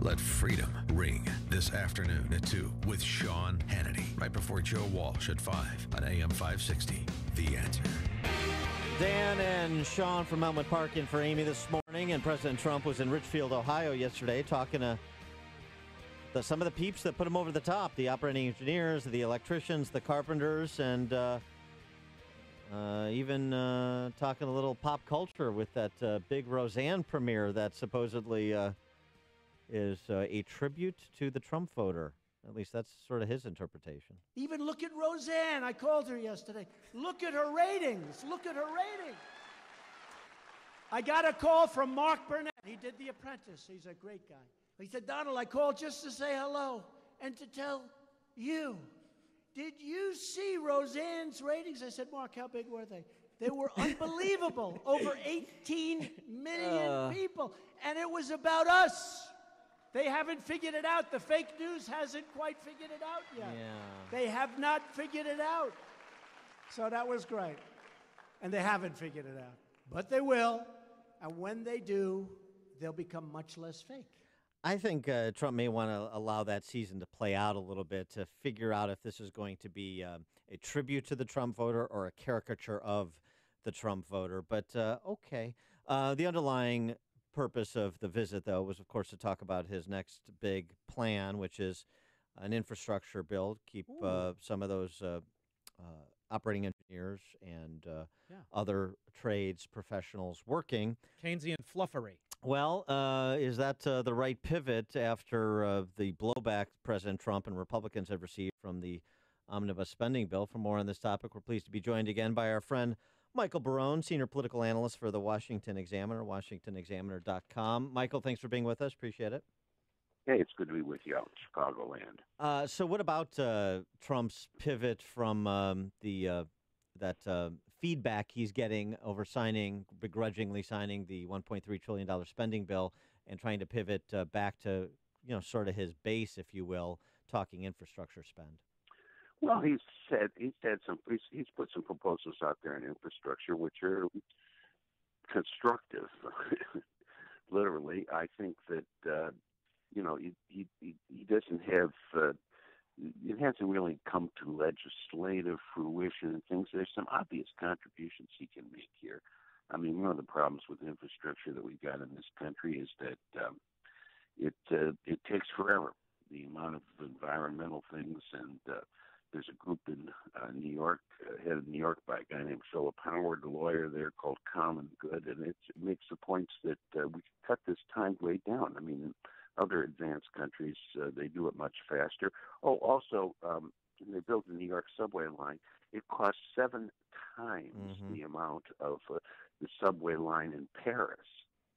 Let freedom ring this afternoon at 2 with Shaun Hannity, right before Joe Walsh at 5 on AM 560. The Answer. Dan and Shaun from Elmwood Park in for Amy this morning, and President Trump was in Richfield, Ohio yesterday talking to some of the peeps that put him over the top, the operating engineers, the electricians, the carpenters, and even talking a little pop culture with that big Roseanne premiere that supposedly is a tribute to the Trump voter. At least that's sort of his interpretation. Even look at Roseanne. I called her yesterday. Look at her ratings. Look at her ratings. I got a call from Mark Burnett. He did The Apprentice. He's a great guy. He said, Donald, I called just to say hello and to tell you. Did you see Roseanne's ratings? I said, Mark, how big were they? They were unbelievable. Over 18 million people. And it was about us. They haven't figured it out. The fake news hasn't quite figured it out yet. Yeah. They have not figured it out. So that was great. And they haven't figured it out. But they will. And when they do, they'll become much less fake. I think Trump may want to allow that season to play out a little bit to figure out if this is going to be a tribute to the Trump voter or a caricature of the Trump voter. But okay. The underlying purpose of the visit, though, was, of course, to talk about his next big plan, which is an infrastructure bill, keep some of those operating engineers and other trades professionals working. Keynesian fluffery. Well, is that the right pivot after the blowback President Trump and Republicans have received from the omnibus spending bill? For more on this topic, we're pleased to be joined again by our friend Michael Barone, senior political analyst for the Washington Examiner, WashingtonExaminer.com. Michael, thanks for being with us. Appreciate it. Hey, it's good to be with you out in Chicagoland. So what about Trump's pivot from that feedback he's getting over begrudgingly signing the $1.3 trillion spending bill and trying to pivot back to, sort of his base, if you will, talking infrastructure spend? Well, he's put some proposals out there in infrastructure which are constructive. Literally, I think that he doesn't have. It hasn't really come to legislative fruition and things. There's some obvious contributions he can make here. I mean, one of the problems with infrastructure that we've got in this country is that it takes forever. The amount of environmental things, and there's a group in New York, headed in New York by a guy named Philip Howard, a lawyer there, called Common Good, and it makes the points that we can cut this time way down. I mean, in other advanced countries, they do it much faster. Oh, also, when they built the New York subway line, it cost 7 times the amount of the subway line in Paris.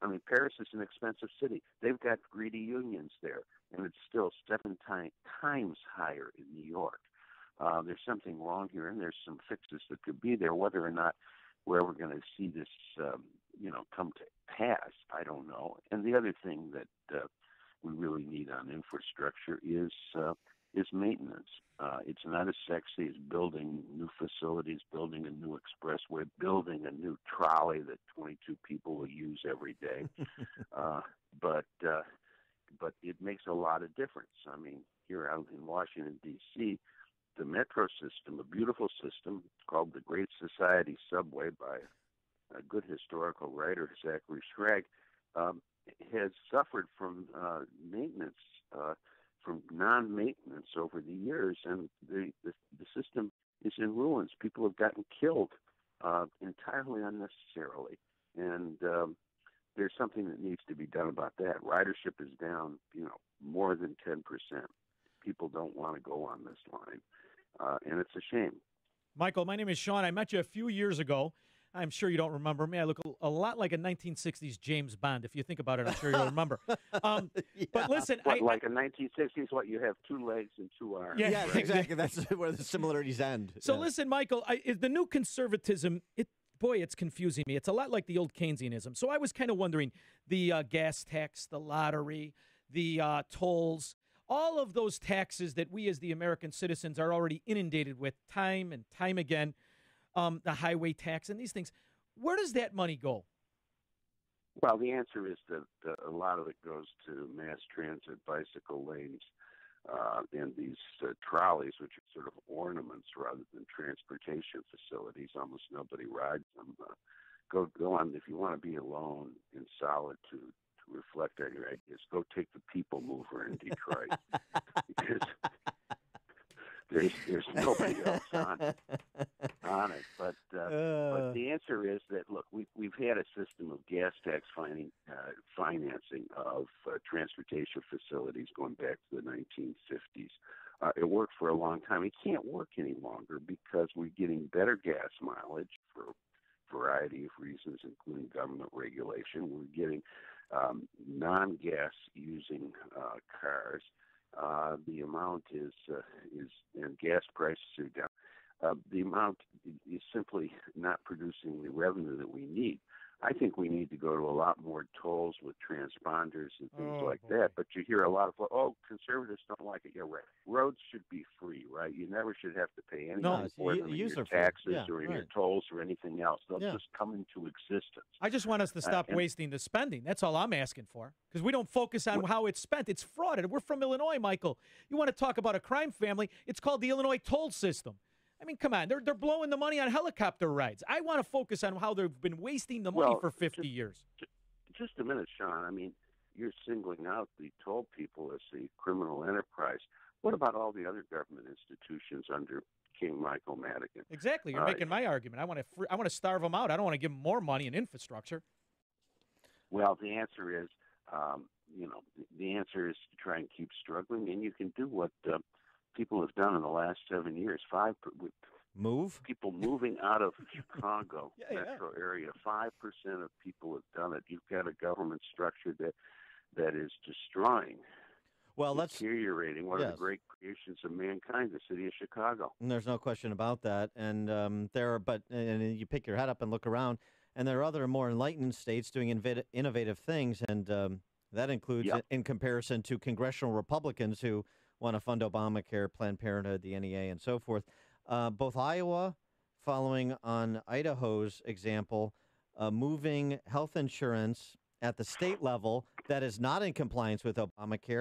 I mean, Paris is an expensive city. They've got greedy unions there, and it's still 7 times higher in New York. There's something wrong here, and there's some fixes that could be there. Whether or not we're ever going to see this, come to pass, I don't know. And the other thing that we really need on infrastructure is maintenance. It's not as sexy as building new facilities, building a new expressway, building a new trolley that 22 people will use every day. But it makes a lot of difference. I mean, here out in Washington, D.C., the metro system, a beautiful system called the Great Society Subway by a good historical writer, Zachary Schrag, has suffered from maintenance, from non-maintenance over the years, and the system is in ruins. People have gotten killed entirely unnecessarily, and there's something that needs to be done about that. Ridership is down, more than 10%. People don't want to go on this line, and it's a shame. Michael, my name is Shaun. I met you a few years ago. I'm sure you don't remember me. I look a lot like a 1960s James Bond. If you think about it, I'm sure you'll remember. But listen, like a 1960s, you have 2 legs and 2 arms. Yeah, right? Exactly. That's where the similarities end. So listen, Michael, the new conservatism, it's confusing me. It's a lot like the old Keynesianism. So I was kind of wondering, the gas tax, the lottery, the tolls, all of those taxes that we as the American citizens are already inundated with time and time again, the highway tax and these things, where does that money go? Well, the answer is that a lot of it goes to mass transit, bicycle lanes, and these trolleys, which are sort of ornaments rather than transportation facilities. Almost nobody rides them. Go on if you want to be alone in solitude to reflect on your ideas. Go take the People Mover in Detroit because there's nobody else on it. But the answer is that look, we've had a system of gas tax financing of transportation facilities going back to the 1950s. It worked for a long time. It can't work any longer because we're getting better gas mileage for a variety of reasons, including government regulation. We're getting non-gas using cars. The amount is and gas prices are down. The amount is simply not producing the revenue that we need. I think we need to go to a lot more tolls with transponders and things like that. But you hear a lot of, conservatives don't like it. Yeah, right. Roads should be free, right? You never should have to pay anything for them in your taxes or in your tolls or anything else. They'll just come into existence. I just want us to stop wasting the spending. That's all I'm asking for. Because we don't focus on how it's spent. It's fraud. We're from Illinois, Michael. You want to talk about a crime family? It's called the Illinois toll system. I mean, come on. They're blowing the money on helicopter rides. I want to focus on how they've been wasting the money for 50 years. Just a minute, Shaun. I mean, you're singling out the toll people as the criminal enterprise. What about all the other government institutions under King Michael Madigan? Exactly. You're making my argument. I want to starve them out. I don't want to give them more money in infrastructure. Well, the answer is, the answer is to try and keep struggling, and you can do what people have done in the last 7 years. People moving out of Chicago metro area. 5% of people have done it. You've got a government structure that is destroying, deteriorating one of the great creations of mankind, the city of Chicago. And there's no question about that. And and you pick your head up and look around, and there are other more enlightened states doing innovative things, and that includes, in comparison to congressional Republicans who want to fund Obamacare, Planned Parenthood, the NEA, and so forth. Both Iowa, following on Idaho's example, moving health insurance at the state level that is not in compliance with Obamacare,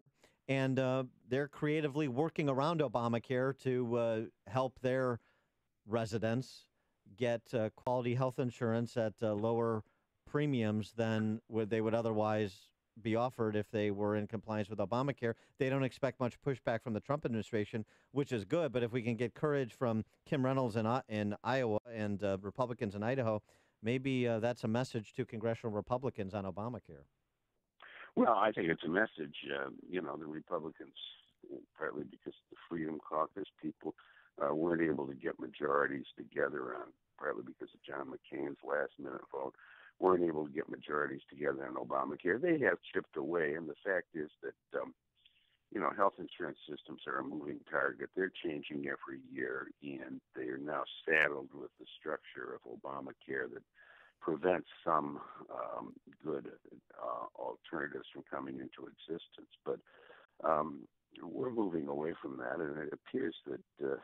and they're creatively working around Obamacare to help their residents get quality health insurance at lower premiums than they would otherwise be offered if they were in compliance with Obamacare. They don't expect much pushback from the Trump administration, which is good. But if we can get courage from Kim Reynolds in Iowa and Republicans in Idaho, maybe that's a message to congressional Republicans on Obamacare. Well, I think it's a message. The Republicans, partly because the Freedom Caucus people weren't able to get majorities together on, partly because of John McCain's last-minute vote, weren't able to get majorities together on Obamacare. They have chipped away, and the fact is that, health insurance systems are a moving target. They're changing every year, and they are now saddled with the structure of Obamacare that prevents some good alternatives from coming into existence. But we're moving away from that, and it appears that the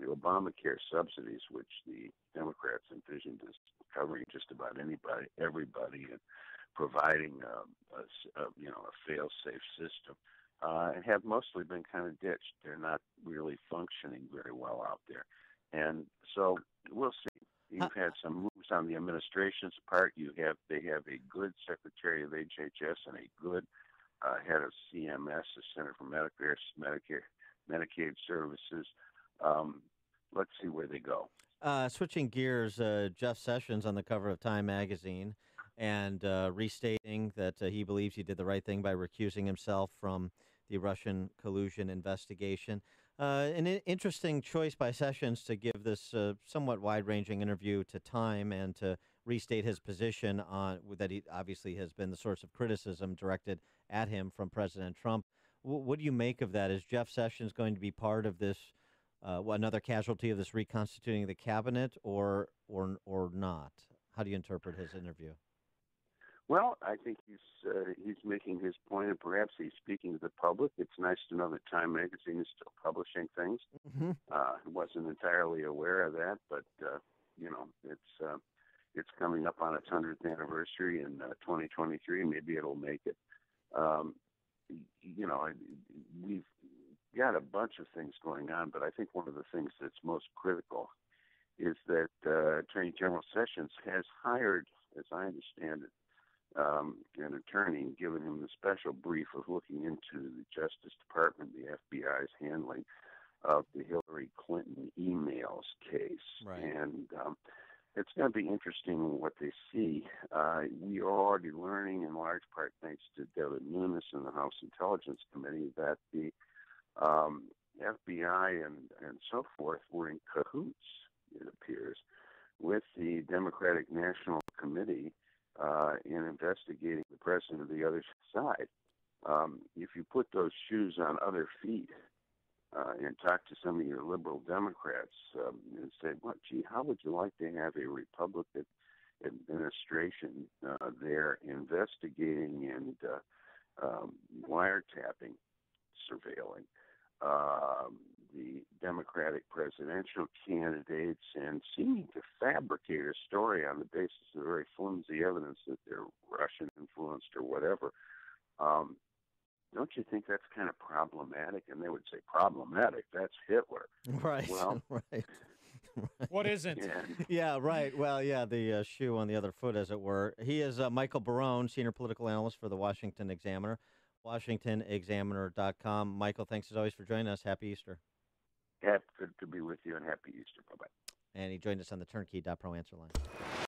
Obamacare subsidies, which the Democrats envisioned as covering just about everybody, and providing a fail-safe system, have mostly been kind of ditched. They're not really functioning very well out there, and so we'll see. You've had some moves on the administration's part. They have a good Secretary of HHS and a good head of CMS, the Center for Medicaid Services. Let's see where they go. Switching gears, Jeff Sessions on the cover of Time magazine and restating that he believes he did the right thing by recusing himself from the Russian collusion investigation. An interesting choice by Sessions to give this somewhat wide-ranging interview to Time and to restate his position on that he obviously has been the source of criticism directed at him from President Trump. What do you make of that? Is Jeff Sessions going to be part of this, another casualty of this reconstituting the cabinet, or not? How do you interpret his interview? Well, I think he's making his point, and perhaps he's speaking to the public. It's nice to know that Time magazine is still publishing things. I wasn't entirely aware of that, but It's coming up on its 100th anniversary in 2023. Maybe it'll make it. We've got a bunch of things going on, but I think one of the things that's most critical is that Attorney General Sessions has hired, as I understand it, an attorney and given him the special brief of looking into the Justice Department, the FBI's handling of the Hillary Clinton emails case. Right. And it's going to be interesting what they see. We are already learning, in large part thanks to Devin Nunes in the House Intelligence Committee, that the FBI and so forth were in cahoots, it appears, with the Democratic National Committee in investigating the president of the other side. If you put those shoes on other feet and talk to some of your liberal Democrats and say, well, gee, how would you like to have a Republican administration there investigating and wiretapping, surveilling the Democratic presidential candidates and seeming to fabricate a story on the basis of very flimsy evidence that they're Russian influenced or whatever. Don't you think that's kind of problematic? And they would say, problematic? That's Hitler. Right. Well, right. What isn't? Yeah, right. Well, yeah, the shoe on the other foot, as it were. He is Michael Barone, senior political analyst for the Washington Examiner, WashingtonExaminer.com. Michael, thanks as always for joining us. Happy Easter. Good to be with you, and happy Easter. Bye-bye. And he joined us on the Turnkey.Pro answer line.